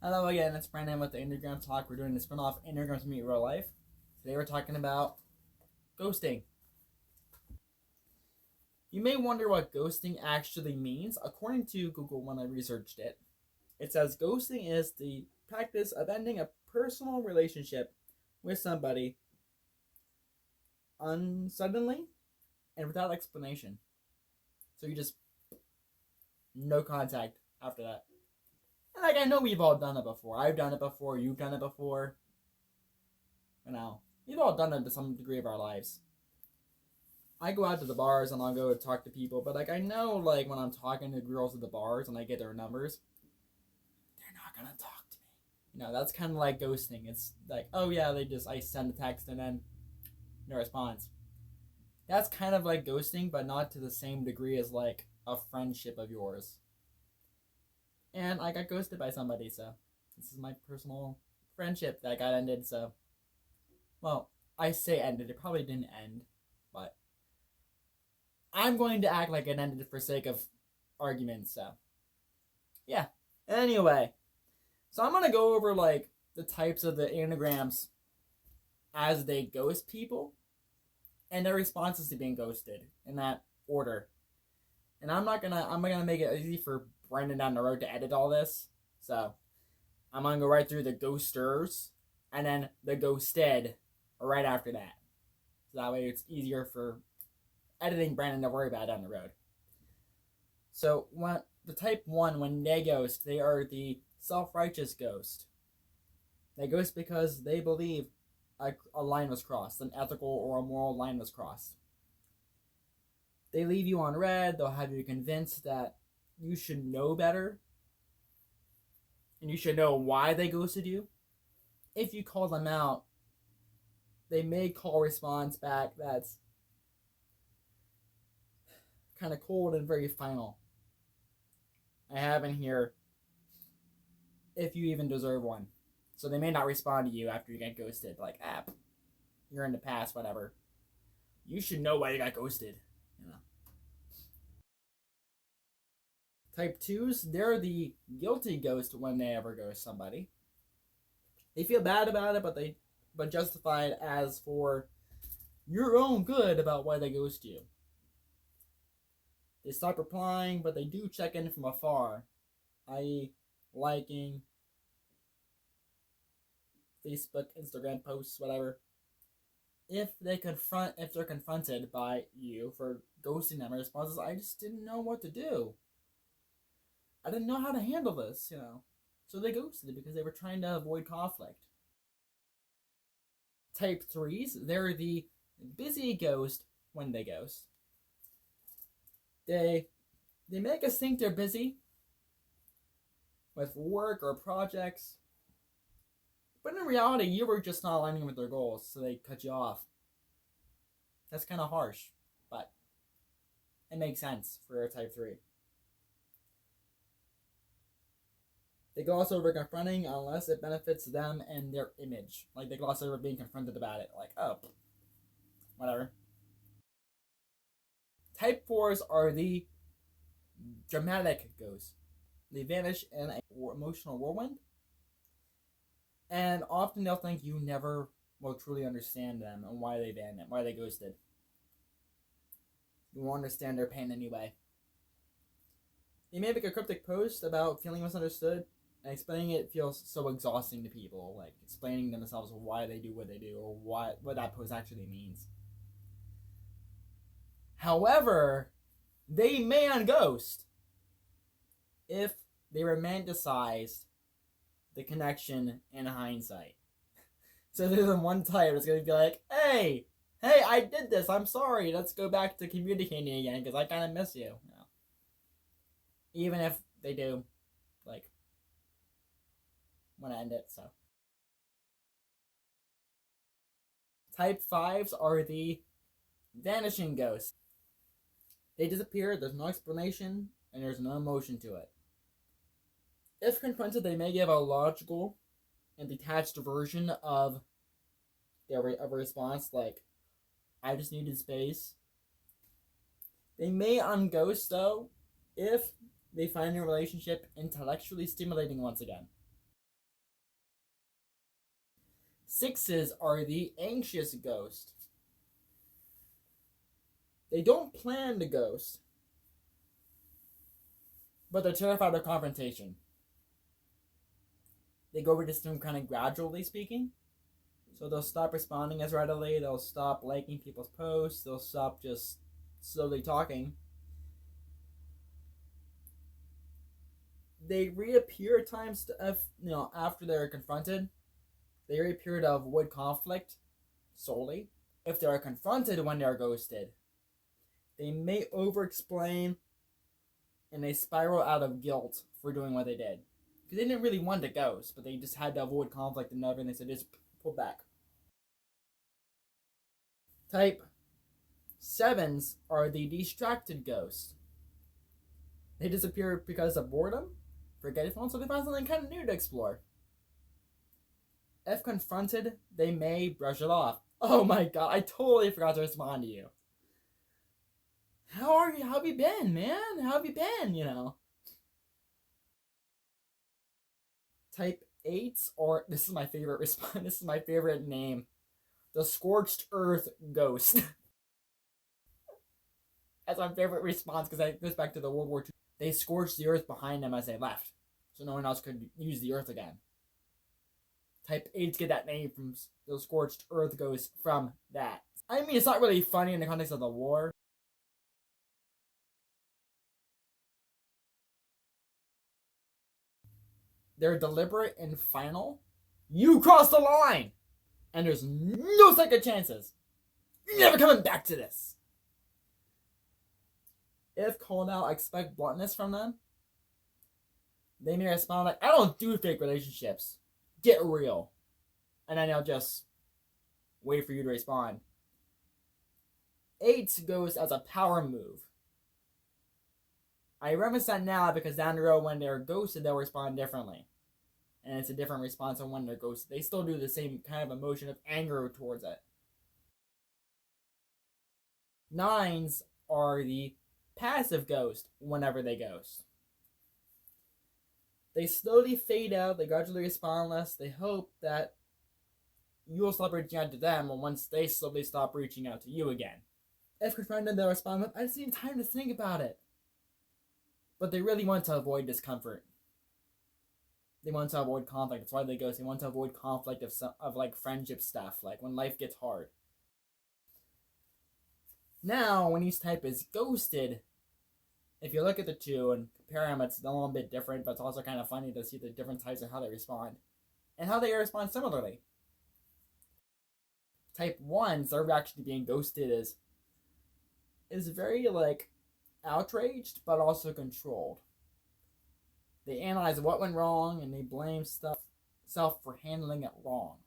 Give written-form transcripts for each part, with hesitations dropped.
Hello again, it's Brandon with the Enneagram Talk. We're doing a spin-off Enneagram to Meet Real Life. Today we're talking about ghosting. You may wonder what ghosting actually means. According to Google, when I researched it, it says ghosting is the practice of ending a personal relationship with somebody unsuddenly and without explanation. So you just no contact after that. And I know we've all done it before. I've done it before. You've done it before. We've all done it to some degree of our lives. I go out to the bars and I'll go talk to people, but I know when I'm talking to girls at the bars and I get their numbers, they're not gonna talk to me. That's kind of like ghosting. It's like, oh yeah, I send a text and then no response. That's kind of like ghosting, but not to the same degree as a friendship of yours. And I got ghosted by somebody, so this is my personal friendship that got ended, so... Well, I say ended, it probably didn't end, but... I'm going to act like it ended for sake of argument, so... Yeah. Anyway, so I'm gonna go over, the types of the Enneagrams as they ghost people, and their responses to being ghosted, in that order. And I'm gonna make it easy for Brandon down the road to edit all this. So I'm gonna go right through the ghosters and then the ghosted right after that. So that way it's easier for editing Brandon to worry about down the road. So the type 1, when they ghost, they are the self-righteous ghost. They ghost because they believe a line was crossed, an ethical or a moral line was crossed. They leave you on red. They'll have you convinced that you should know better. And you should know why they ghosted you. If you call them out, they may call a response back that's kind of cold and very final. I have in here, if you even deserve one. So they may not respond to you after you get ghosted. You're in the past, whatever. You should know why you got ghosted. Type 2s, they're the guilty ghost when they ever ghost somebody. They feel bad about it, but justify it as for your own good about why they ghost you. They stop replying, but they do check in from afar, i.e. liking Facebook, Instagram posts, whatever. If they're confronted by you for ghosting them, responses, I just didn't know what to do. I didn't know how to handle this, So they ghosted it because they were trying to avoid conflict. Type 3s, they're the busy ghost when they ghost. They make us think they're busy with work or projects, but in reality, you were just not aligning with their goals, so they cut you off. That's kind of harsh, but it makes sense for a type 3. They gloss over confronting unless it benefits them and their image. They gloss over being confronted about it. Oh, whatever. Type 4s are the dramatic ghosts. They vanish in an emotional whirlwind. And often they'll think you never will truly understand them and why they vanished, why they ghosted. You won't understand their pain anyway. They may make a cryptic post about feeling misunderstood, and explaining it feels so exhausting to people, explaining themselves why they do what they do or what that post actually means. However, they may unghost if they romanticize the connection in hindsight. So there's the one type that's going to be like, hey, I did this, I'm sorry, let's go back to communicating again because I kind of miss you. Even if they do, want to end it, so. Type 5s are the vanishing ghosts. They disappear, there's no explanation, and there's no emotion to it. If confronted, they may give a logical and detached version of a response, I just needed space. They may unghost, though, if they find your relationship intellectually stimulating once again. 6s are the anxious ghost. They don't plan to ghost, but they're terrified of confrontation. They go over this room kind of gradually speaking. So they'll stop responding as readily, they'll stop liking people's posts, they'll stop just slowly talking. They reappear at times after they're confronted. They reappear to avoid conflict solely. If they are confronted when they are ghosted, they may over-explain and they spiral out of guilt for doing what they did. Because they didn't really want to ghost, but they just had to avoid conflict and everything, so they just pull back. Type 7s are the distracted ghost. They disappear because of boredom, forgetfulness, so they find something kind of new to explore. If confronted, they may brush it off. Oh my god, I totally forgot to respond to you. How are you? How have you been, man? How have you been, Type 8s, or this is my favorite response, this is my favorite name. The Scorched Earth Ghost. That's my favorite response because it goes back to the World War II. They scorched the earth behind them as they left, so no one else could use the earth again. Type 8s get that name from the Scorched Earth Ghost from that. I mean, it's not really funny in the context of the war. They're deliberate and final. You crossed the line! And there's no second chances. You're never coming back to this. If called out, expect bluntness from them. They may respond like, I don't do fake relationships. Get real. And then they'll just wait for you to respond. 8 goes as a power move. I reference that now because down the road when they're ghosted, they'll respond differently. And it's a different response than when they're ghosted. They still do the same kind of emotion of anger towards it. 9s are the passive ghost whenever they ghost. They slowly fade out, they gradually respond less, they hope that you'll stop reaching out to them, and once they slowly stop reaching out to you again. If confronted, they'll respond with, I just need time to think about it. But they really want to avoid discomfort. They want to avoid conflict. That's why they ghost. They want to avoid conflict of like friendship stuff, like when life gets hard. Now, when each type is ghosted, if you look at the two and compare them, it's a little bit different, but it's also kind of funny to see the different types and how they respond. And how they respond similarly. Type 1's, their reaction to being ghosted is very, like, outraged, but also controlled. They analyze what went wrong, and they blame self for handling it wrong.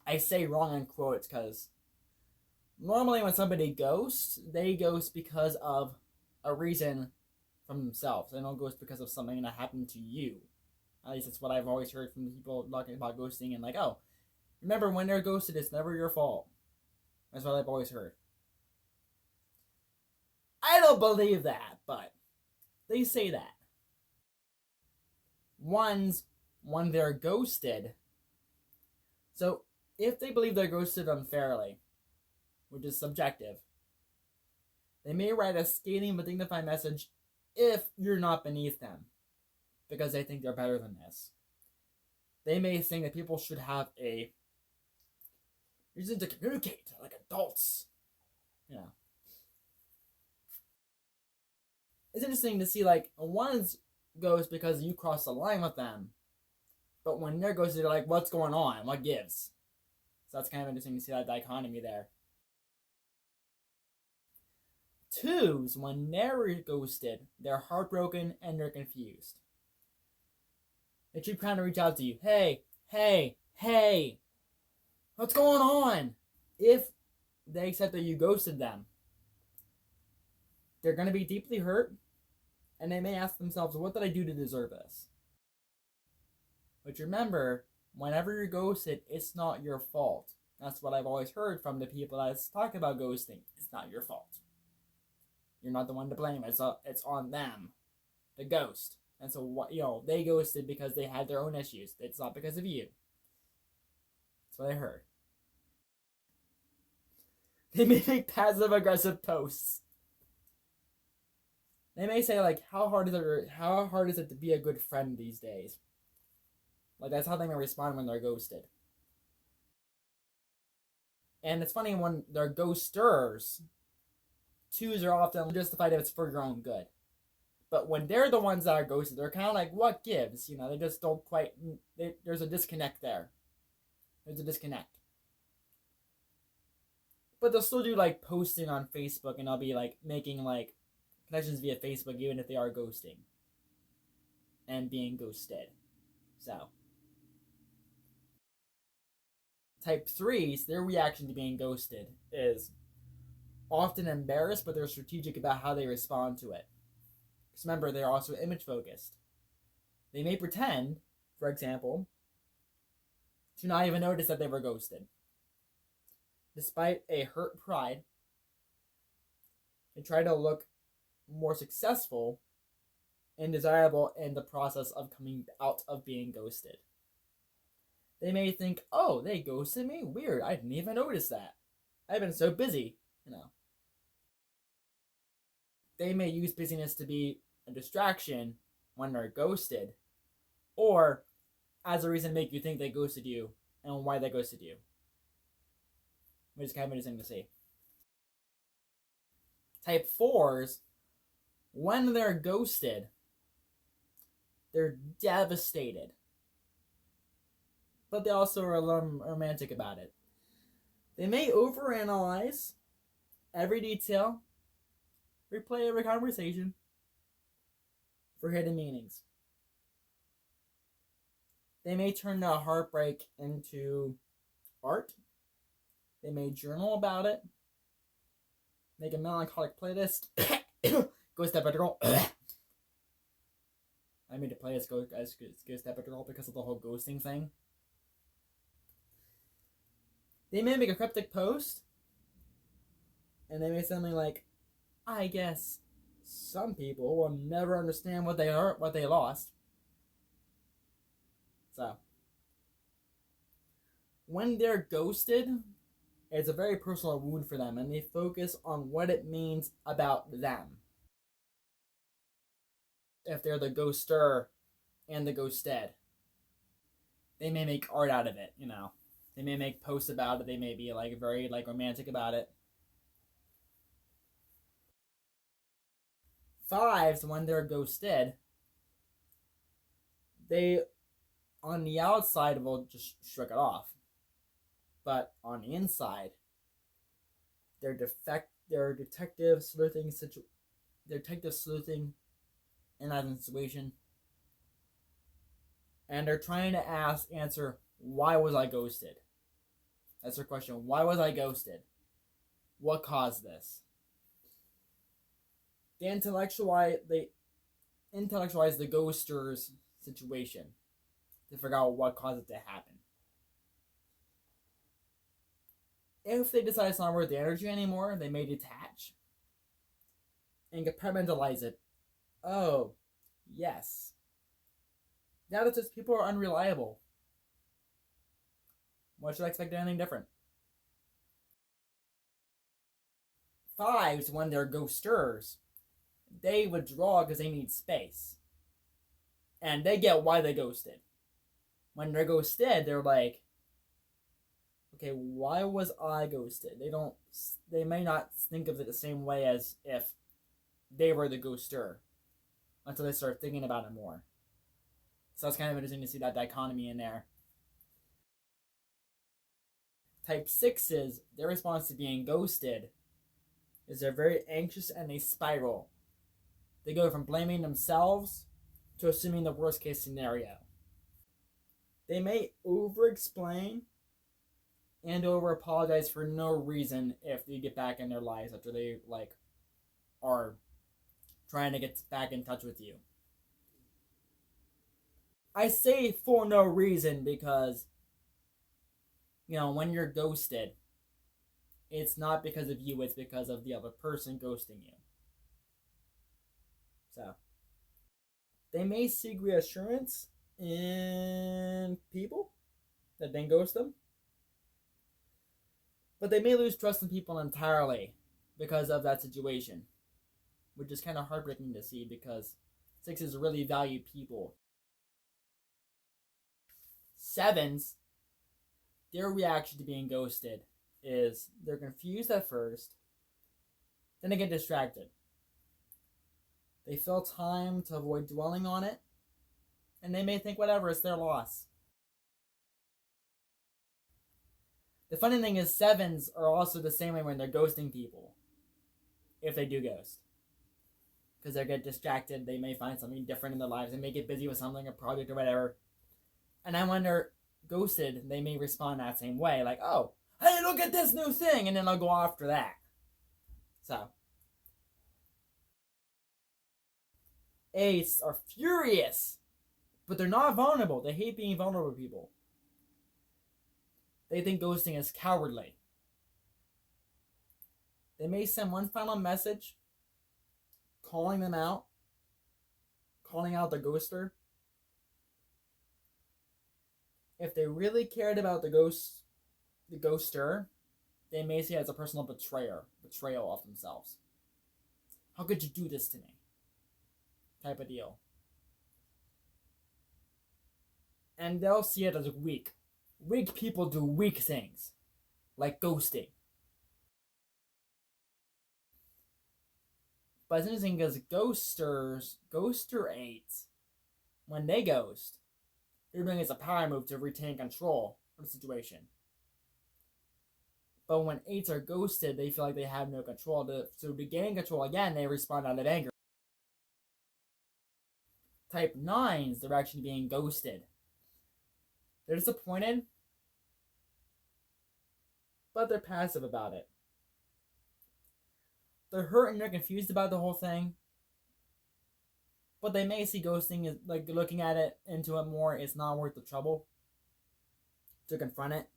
I say wrong in quotes because normally when somebody ghosts, they ghost because of a reason from themselves. They don't ghost because of something that happened to you. At least that's what I've always heard from people talking about ghosting and like, oh, remember when they're ghosted, it's never your fault. That's what I've always heard. I don't believe that, but they say that. 1s, when they're ghosted. So, if they believe they're ghosted unfairly, which is subjective, they may write a scathing but dignified message if you're not beneath them, because they think they're better than this. They may think that people should have a reason to communicate like adults. It's interesting to see, like, one's goes because you cross the line with them, but when they're ghosted, they're like, what's going on? What gives? So that's kind of interesting to see that dichotomy there. 2s, when they're ghosted, they're heartbroken and they're confused. They keep trying to reach out to you. Hey, what's going on? If they accept that you ghosted them, they're going to be deeply hurt, and they may ask themselves, what did I do to deserve this? But remember, whenever you're ghosted, it's not your fault. That's what I've always heard from the people that talk about ghosting. It's not your fault. You're not the one to blame. It's on them, the ghost. And so, they ghosted because they had their own issues. It's not because of you. That's what I heard. They may make passive-aggressive posts. They may say, like, how hard is it to be a good friend these days? Like, that's how they may respond when they're ghosted. And it's funny, when they're ghosters, twos are often justified if it's for your own good. But when they're the ones that are ghosted, they're kind of like, what gives? You know, they just don't quite... there's a disconnect there. There's a disconnect. But they'll still do, like, posting on Facebook, and they'll be, like, making, like, connections via Facebook, even if they are ghosting. And being ghosted. So. Type 3s, their reaction to being ghosted is often embarrassed, but they're strategic about how they respond to it. Because remember, they're also image-focused. They may pretend, for example, to not even notice that they were ghosted. Despite a hurt pride, they try to look more successful and desirable in the process of coming out of being ghosted. They may think, oh, they ghosted me? Weird, I didn't even notice that. I've been so busy, you know. They may use busyness to be a distraction when they're ghosted, or as a reason to make you think they ghosted you and why they ghosted you. Which is kind of interesting to see. Type 4s, when they're ghosted, they're devastated. But they also are a little romantic about it. They may overanalyze every detail, replay every conversation for hidden meanings. They may turn the heartbreak into art. They may journal about it, make a melancholic playlist. Go Step Better Girl. I made a playlist Go Step Better Girl because of the whole ghosting thing. They may make a cryptic post, and they may say something like, I guess some people will never understand what they lost. So, when they're ghosted, it's a very personal wound for them, and they focus on what it means about them. If they're the ghoster and the ghosted, they may make art out of it, you know. They may make posts about it. They may be like very like romantic about it. 5s, when they're ghosted, they on the outside will just shrug it off, but on the inside, they're detective sleuthing in that situation, and they're trying to answer why was I ghosted. That's their question. Why was I ghosted? What caused this? They intellectualize the ghoster's situation to figure out what caused it to happen. If they decide it's not worth the energy anymore, they may detach and compartmentalize it. Oh, yes. Now that just people are unreliable. What should I expect anything different? 5s, when they're ghosters, they withdraw because they need space. And they get why they ghosted. When they're ghosted, they're like, okay, why was I ghosted? They may not think of it the same way as if they were the ghoster until they start thinking about it more. So it's kind of interesting to see that dichotomy in there. Type 6s, their response to being ghosted is they're very anxious and they spiral. They go from blaming themselves to assuming the worst case scenario. They may over-explain and over-apologize for no reason if they get back in their lives after they are trying to get back in touch with you. I say for no reason because, when you're ghosted, it's not because of you, it's because of the other person ghosting you. So, they may seek reassurance in people that then ghost them. But they may lose trust in people entirely because of that situation, which is kind of heartbreaking to see because 6s really value people. 7s, their reaction to being ghosted is they're confused at first, then they get distracted. They fill time to avoid dwelling on it, and they may think whatever, it's their loss. The funny thing is 7s are also the same way when they're ghosting people, if they do ghost. Because they get distracted, they may find something different in their lives, they may get busy with something, a project or whatever. And then when they're ghosted, they may respond that same way, like, oh, hey, look at this new thing, and then they'll go after that. So 8s are furious, but they're not vulnerable. They hate being vulnerable to people. They think ghosting is cowardly. They may send one final message, calling them out, calling out the ghoster. If they really cared about the ghoster, they may see it as a personal betrayal of themselves. How could you do this to me? Type of deal. And they'll see it as weak. Weak people do weak things, like ghosting. But it's interesting because ghoster 8s, when they ghost, they're doing it as a power move to retain control of the situation. But when 8s are ghosted, they feel like they have no control. So to gain control again, they respond out of anger. Type 9s, they're actually being ghosted. They're disappointed, but they're passive about it. They're hurt and they're confused about the whole thing, but they may see ghosting as, like, looking at it into it more, it's not worth the trouble to confront it.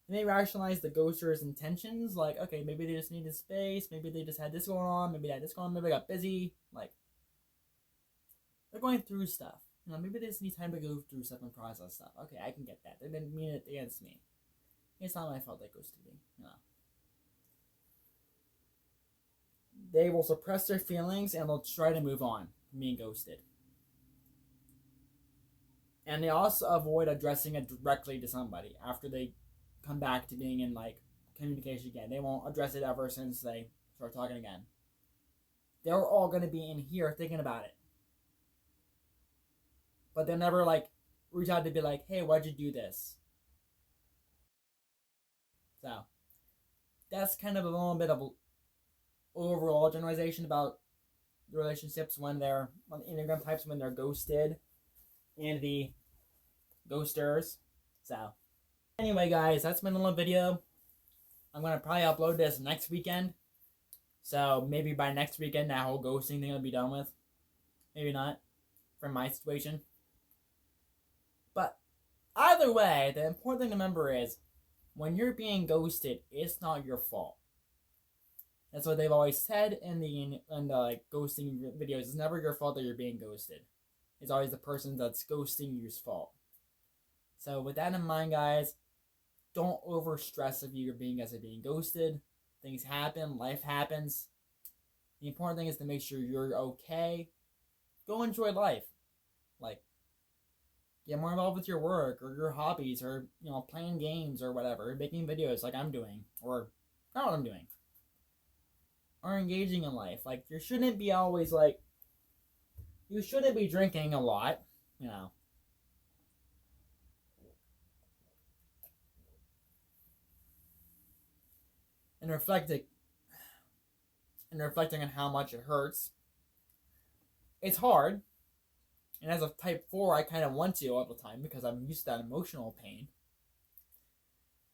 They may rationalize the ghoster's intentions, like, okay, maybe they just needed space, maybe they just had this going on, maybe they had this going on, maybe they got busy, like, they're going through stuff. You know, maybe they just need time to go through stuff and process stuff. Okay, I can get that. They didn't mean it against me. It's not my fault they ghosted me. You know. They will suppress their feelings and they'll try to move on from being ghosted. And they also avoid addressing it directly to somebody after they come back to being in, like, communication again. They won't address it ever since they start talking again. They're all going to be in here thinking about it. But they'll never, like, reach out to be like, hey, why'd you do this? So, that's kind of a little bit of overall generalization about the relationships when they're on the Enneagram types, when they're ghosted, and the ghosters. So, anyway, guys, that's my little video. I'm going to probably upload this next weekend. So, maybe by next weekend, that whole ghosting thing will be done with. Maybe not, from my situation. But either way, the important thing to remember is when you're being ghosted, it's not your fault. That's what they've always said in the like ghosting videos. It's never your fault that you're being ghosted. It's always the person that's ghosting you's fault. So with that in mind, guys, don't over stress if you're being ghosted. Things happen, life happens. The important thing is to make sure you're okay. Go enjoy life. Like, get more involved with your work or your hobbies or, you know, playing games or whatever, making videos like I'm doing, or not what I'm doing, or engaging in life. Like, you shouldn't be always like, you shouldn't be drinking a lot, you know. And reflecting on how much it hurts. It's hard. And as a type 4, I kind of want to all the time because I'm used to that emotional pain.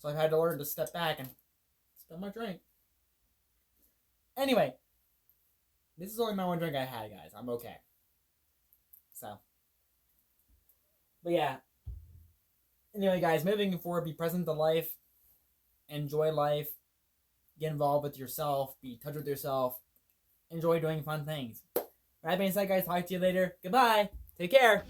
So I've had to learn to step back and spill my drink. Anyway, this is only my one drink I had, guys. I'm okay. So. But yeah. Anyway, guys, moving forward, be present to life. Enjoy life. Get involved with yourself. Be in touch with yourself. Enjoy doing fun things. That being said, guys, talk to you later. Goodbye. Take care.